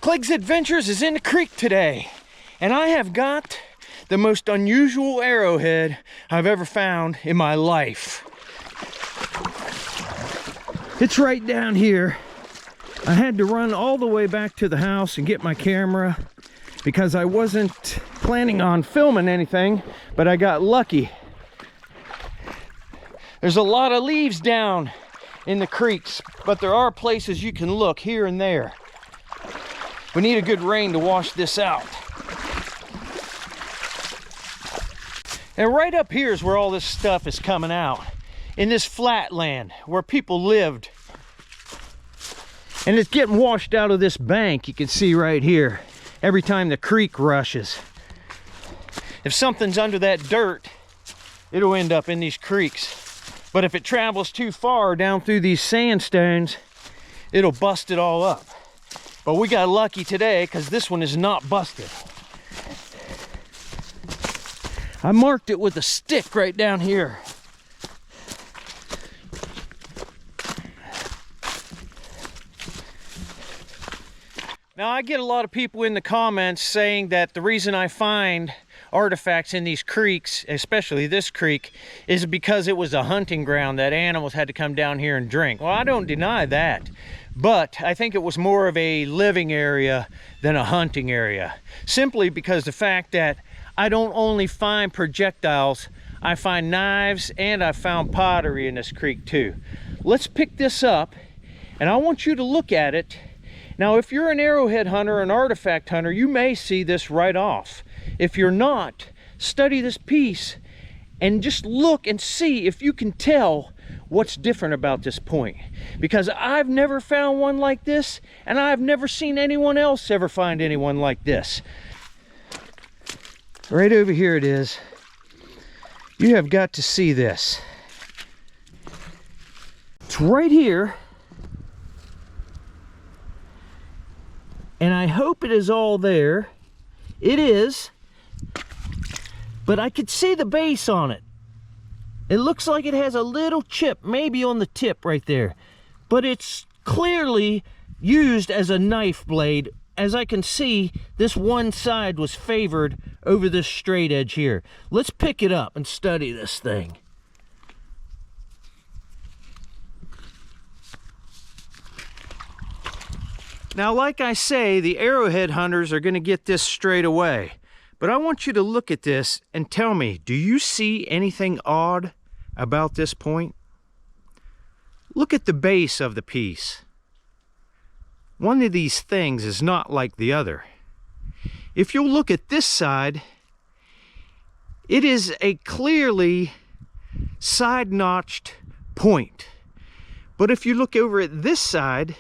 Clegg's Adventures is in the creek today, and I have got the most unusual arrowhead I've ever found in my life. It's right down here. I had to run all the way back to the house and get my camera because I wasn't planning on filming anything, but I got lucky. There's a lot of leaves down in the creeks, but there are places you can look here and there. We need a good rain to wash this out. And right up here is where all this stuff is coming out, in this flat land where people lived. And it's getting washed out of this bank you can see right here every time the creek rushes. If something's under that dirt, it'll end up in these creeks. But if it travels too far down through these sandstones, it'll bust it all up. But we got lucky today because this one is not busted. I marked it with a stick right down here. Now, I get a lot of people in the comments saying that the reason I find artifacts in these creeks, especially this creek, is because it was a hunting ground that animals had to come down here and drink. Well, I don't deny that, but I think it was more of a living area than a hunting area, simply because the fact that I don't only find projectiles, I find knives, and I found pottery in this creek too. Let's pick this up, and I want you to look at it. Now, if you're an arrowhead hunter, an artifact hunter, you may see this right off. If you're not, study this piece and just look and see if you can tell what's different about this point. Because I've never found one like this, and I've never seen anyone else ever find anyone like this. Right over here it is. You have got to see this. It's right here. And I hope it is all there. It is. But I could see the base on it. It looks like it has a little chip, maybe on the tip right there. But it's clearly used as a knife blade. As I can see, this one side was favored over this straight edge here. Let's pick it up and study this thing. Now, like I say, the arrowhead hunters are going to get this straight away. But I want you to look at this and tell me, do you see anything odd about this point? Look at the base of the piece. One of these things is not like the other. If you'll look at this side, it is a clearly side-notched point. But if you look over at this side,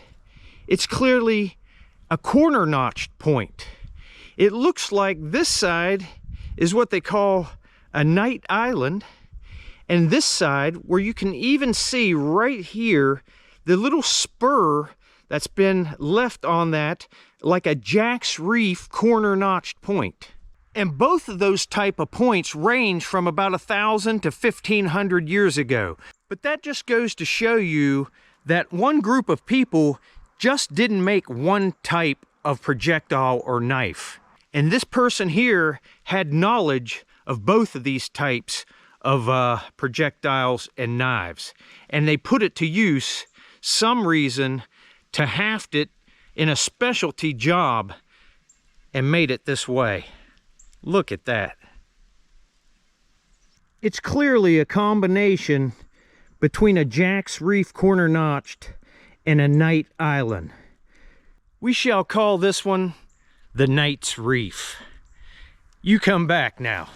it's clearly a corner-notched point. It looks like this side is what they call a night island, and this side, where you can even see right here the little spur that's been left on that, like a Jack's Reef corner-notched point. And both of those type of points range from about 1,000 to 1,500 years ago. But that just goes to show you that one group of people just didn't make one type of projectile or knife. And this person here had knowledge of both of these types of projectiles and knives. And they put it to use, some reason, to haft it in a specialty job and made it this way. Look at that. It's clearly a combination between a Jack's Reef corner-notched and a night island. We shall call this one the Knight's Reef. You come back now.